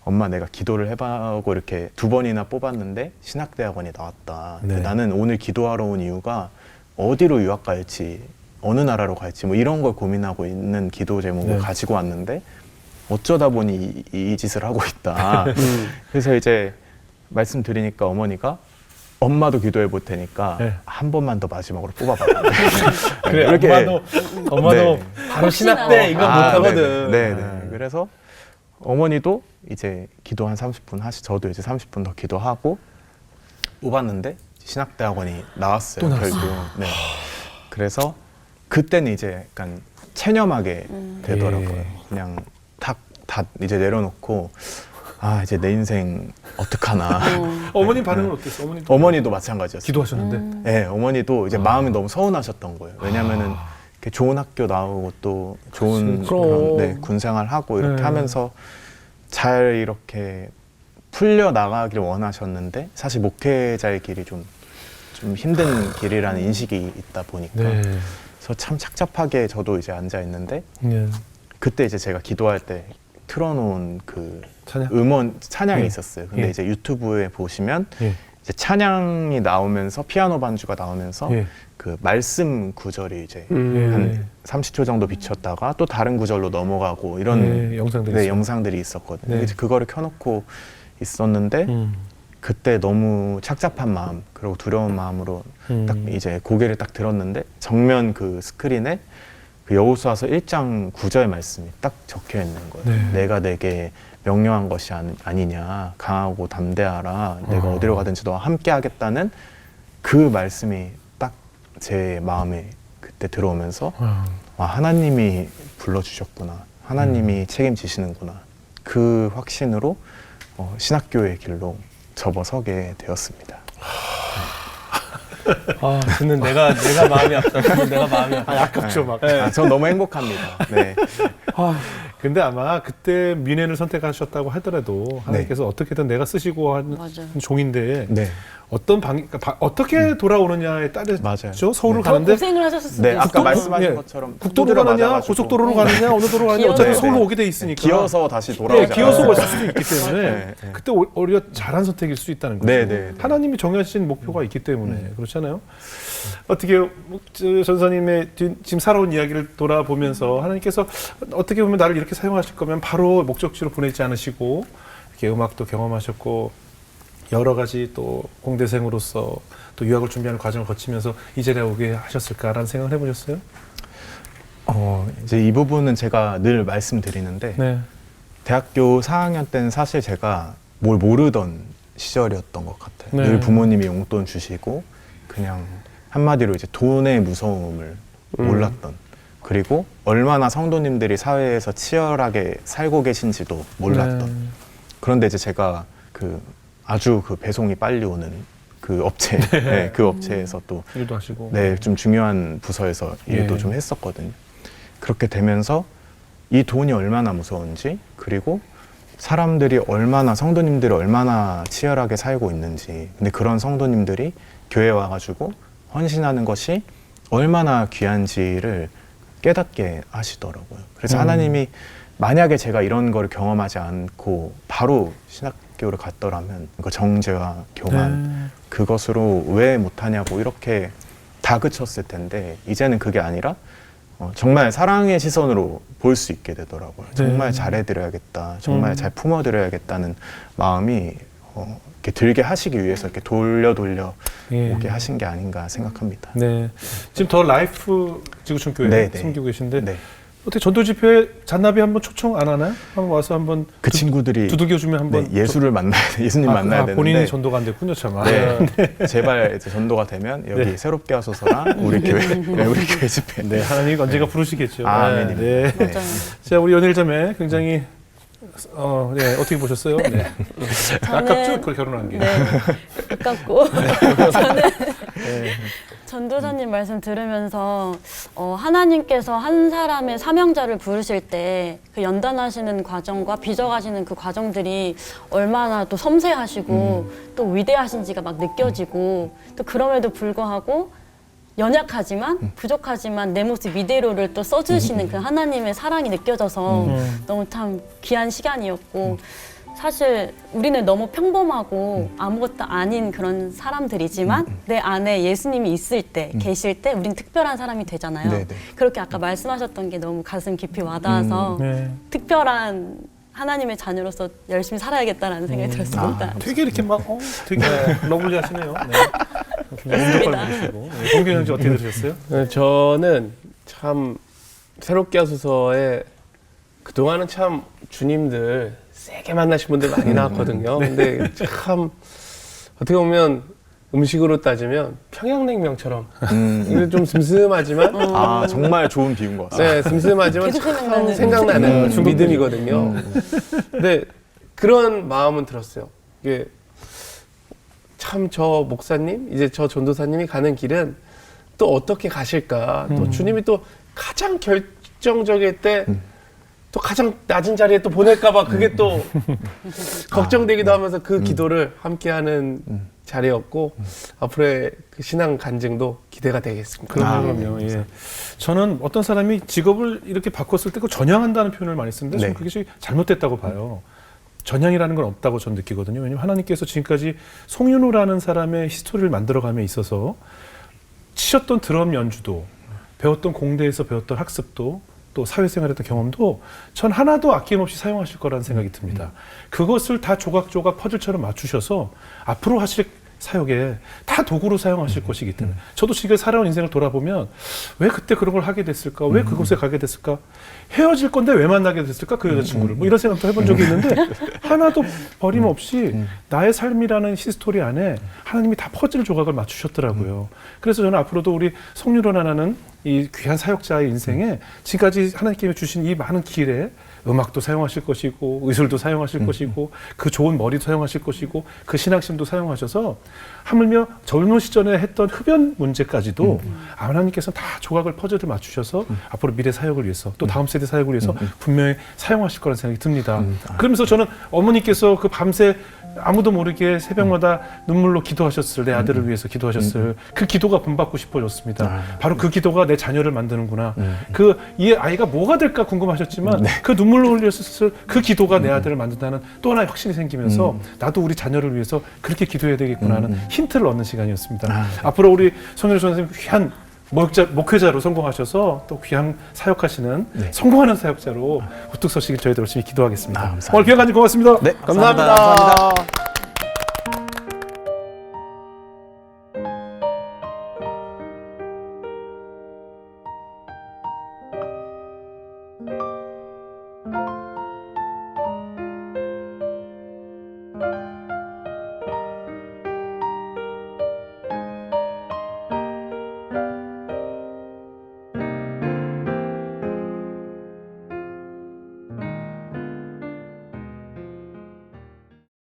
엄마 내가 기도를 해봐고 이렇게 2번이나 뽑았는데 신학대학원이 나왔다. 네. 나는 오늘 기도하러 온 이유가 어디로 유학 갈지 어느 나라로 갈지 뭐 이런 걸 고민하고 있는 기도 제목을 네. 가지고 왔는데 어쩌다 보니 이 짓을 하고 있다. 그래서 이제 말씀드리니까 어머니가 엄마도 기도해 볼 테니까 네. 한 번만 더 마지막으로 뽑아봐. 그래, 이렇게 엄마도 네. 바로 신학대 이거 못하거든. 네네. 그래서 어머니도 이제 기도 한 30분 저도 이제 30분 더 기도하고 뽑았는데 신학대학원이 나왔어요. 또 나왔어. 결국. 네. 그래서 그때는 이제 약간 체념하게 되더라고요. 예. 그냥 다 이제 내려놓고 이제 내 인생 어떡하나. 어머님 반응은 어땠어? 어머니도 마찬가지였어요. 기도하셨는데. 네, 어머니도 이제 마음이 너무 서운하셨던 거예요. 왜냐면은 이렇게 좋은 학교 나오고 또 좋은 그럼. 그런, 네, 군 생활하고 이렇게 네. 하면서 잘 이렇게 풀려 나가길 원하셨는데 사실 목회자의 길이 좀 힘든 길이라는 인식이 있다 보니까 네. 그래서 참 착잡하게 저도 이제 앉아 있는데 예. 그때 이제 제가 기도할 때 틀어놓은 그 찬양? 찬양이 예. 있었어요. 근데 예. 이제 유튜브에 보시면 예. 이제 찬양이 나오면서 피아노 반주가 나오면서 예. 그 말씀 구절이 이제 예. 한 30초 정도 비쳤다가 또 다른 구절로 넘어가고 이런 예, 영상들이 네, 있어요. 영상들이 있었거든요. 네. 이제 그거를 켜놓고 있었는데 그때 너무 착잡한 마음 그리고 두려운 마음으로 딱 이제 고개를 딱 들었는데 정면 그 스크린에 그 여호수아서 1장 9절 말씀이 딱 적혀 있는 거예요. 네. 내가 내게 명령한 것이 아니냐 강하고 담대하라 내가 어디로 가든지 너와 함께 하겠다는 그 말씀이 딱 제 마음에 그때 들어오면서 하나님이 불러주셨구나 하나님이 책임지시는구나 그 확신으로 신학교의 길로 접어서게 되었습니다. 듣는 내가 마음이 아프다. 듣는 내가 마음이 아프다. 아깝죠 막. 전 너무 행복합니다. 네. 근데 아마 그때 미넨을 선택하셨다고 하더라도 하나님께서 어떻게든 내가 쓰시고 한 맞아요. 종인데 네. 어떤 어떻게 돌아오느냐에 따라서 맞아요. 서울을 더 가는데 고생을 하셨을 수도 네, 있어요. 아까 말씀하신 예. 것처럼 국도로 두드려 가느냐 맞아가지고 고속도로로 가느냐 어느 도로 가느냐 어차피 네, 서울로 네. 오게 돼 있으니까 기어서 다시 네, 돌아오잖아요. 기어서 올 수도 있기 때문에 네, 네. 그때 오히려 잘한 선택일 수 있다는 거죠. 네, 네, 네. 하나님이 정하신 목표가 있기 때문에 그렇잖아요. 어떻게 전사님의 지금 살아온 이야기를 돌아보면서 하나님께서 어떻게 보면 나를 이렇게 사용하실 거면 바로 목적지로 보내지 않으시고 이렇게 음악도 경험하셨고 여러 가지 또 공대생으로서 또 유학을 준비하는 과정을 거치면서 이 자리에 오게 하셨을까라는 생각을 해보셨어요? 이제 이 부분은 제가 늘 말씀드리는데 네. 대학교 4학년 때는 사실 제가 뭘 모르던 시절이었던 것 같아요. 네. 늘 부모님이 용돈 주시고 그냥 한마디로 이제 돈의 무서움을 몰랐던 그리고 얼마나 성도님들이 사회에서 치열하게 살고 계신지도 몰랐던 네. 그런데 이제 제가 아주 배송이 빨리 오는 그 업체 네, 그 업체에서 또 일도 하시고 좀 중요한 부서에서 일도 네. 좀 했었거든요. 그렇게 되면서 이 돈이 얼마나 무서운지 그리고 사람들이 성도님들이 얼마나 치열하게 살고 있는지 근데 그런 성도님들이 교회에 와가지고 헌신하는 것이 얼마나 귀한지를 깨닫게 하시더라고요. 그래서 하나님이 만약에 제가 이런 걸 경험하지 않고 바로 신학교를 갔더라면 그 정죄와 교만 그것으로 왜 못하냐고 이렇게 다그쳤을 텐데 이제는 그게 아니라 정말 사랑의 시선으로 볼 수 있게 되더라고요. 정말 잘해드려야겠다. 정말 잘 품어드려야겠다는 마음이 이렇게 들게 하시기 위해서 이렇게 돌려 오게 하신 게 아닌가 생각합니다. 네. 지금 더 라이프 지구촌 교회 네, 네. 섬기고 계신데 네. 어떻게 전도 집회에 잔나비 한번 초청 안 하나요? 한번 와서 한번 그 친구들이 두들겨 주면 한번 예수를 만나야 예수님 만나야 되는데 본인이 전도가 안 됐군요, 참. 제발 이제 전도가 되면 여기 새롭게 하소서랑 우리 교회 우리 교회 집회. 네, 하나님이 언젠가 부르시겠죠. 아멘. 네. 맞아요. 자, 우리 연일자매 굉장히 네, 어떻게 보셨어요? 네. 아깝죠? 그 결혼한 게. 네, 아깝고 저는 전도사님 말씀 들으면서 하나님께서 한 사람의 사명자를 부르실 때 그 연단하시는 과정과 빚어가시는 그 과정들이 얼마나 또 섬세하시고 또 위대하신지가 막 느껴지고 또 그럼에도 불구하고 연약하지만 부족하지만 내 모습 이대로를 또 써주시는 그 하나님의 사랑이 느껴져서 너무 참 귀한 시간이었고 사실 우리는 너무 평범하고 아무것도 아닌 그런 사람들이지만 내 안에 예수님이 있을 때 계실 때 우린 특별한 사람이 되잖아요. 네네. 그렇게 아까 말씀하셨던 게 너무 가슴 깊이 와닿아서 네. 특별한 하나님의 자녀로서 열심히 살아야겠다라는 생각이 들었습니다. 되게 이렇게 막 되게 러블리하시네요. 네. 공격받으시고. 동균 형제 어떻게 들으셨어요? 네, 저는 참 새롭게 하소서에 그동안은 참 주님들 세게 만나신 분들 많이 나왔거든요. 근데 참 어떻게 보면 음식으로 따지면 평양냉면처럼 이게 좀 슴슴하지만 아 정말 좋은 비유인 것 같아요. 네, 슴슴하지만 계속 참 생각나는 생각나는 믿음이거든요. 근데 그런 마음은 들었어요. 이게 참 저 목사님, 이제 저 전도사님이 가는 길은 또 어떻게 가실까? 또 주님이 또 가장 결정적일 때 또 가장 낮은 자리에 또 보낼까봐 그게 또 걱정되기도 하면서 그 기도를 함께하는 자리였고 앞으로의 그 신앙 간증도 기대가 되겠습니다. 그럼요. 예. 저는 어떤 사람이 직업을 이렇게 바꿨을 때 그 전향한다는 표현을 많이 쓰는데 저는 네. 그게 잘못됐다고 봐요. 전향이라는 건 없다고 저는 느끼거든요. 왜냐하면 하나님께서 지금까지 송윤호라는 사람의 히스토리를 만들어감에 있어서 치셨던 드럼 연주도 배웠던 공대에서 배웠던 학습도 또 사회생활했던 경험도 전 하나도 아낌없이 사용하실 거라는 생각이 듭니다. 그것을 다 조각조각 퍼즐처럼 맞추셔서 앞으로 하실 사역에 다 도구로 사용하실 것이기 때문에 저도 지금 살아온 인생을 돌아보면 왜 그때 그런 걸 하게 됐을까? 왜 그곳에 가게 됐을까? 헤어질 건데 왜 만나게 됐을까? 그 여자친구를. 뭐 이런 생각도 해본 적이 있는데 하나도 버림없이 나의 삶이라는 히스토리 안에 하나님이 다 퍼즐 조각을 맞추셨더라고요. 그래서 저는 앞으로도 우리 송유로나라는 이 귀한 사역자의 인생에 지금까지 하나님께서 주신 이 많은 길에 음악도 사용하실 것이고 의술도 사용하실 것이고 그 좋은 머리도 사용하실 것이고 그 신앙심도 사용하셔서 하물며 젊은 시절에 했던 흡연 문제까지도 하나님께서 다 조각을 퍼즐을 맞추셔서 앞으로 미래 사역을 위해서 또 다음 세대 사역을 위해서 분명히 사용하실 거라는 생각이 듭니다. 그러면서 저는 어머니께서 그 밤새 아무도 모르게 새벽마다 눈물로 기도하셨을 내 아들을 위해서 기도하셨을 그 기도가 본받고 싶어졌습니다. 바로 그 기도가 내 자녀를 만드는구나. 그 이 아이가 뭐가 될까 궁금하셨지만 그 눈물로 흘렸을 그 기도가 내 아들을 만든다는 또 하나의 확신이 생기면서 나도 우리 자녀를 위해서 그렇게 기도해야 되겠구나 하는 힌트를 얻는 시간이었습니다. 앞으로 우리 송현우 선생님 귀한 목회자로 성공하셔서 또 귀한 사역하시는 성공하는 사역자로 우뚝 서시길 저희들 열심히 기도하겠습니다. 오늘 귀한 간증 고맙습니다. 네, 감사합니다. 감사합니다.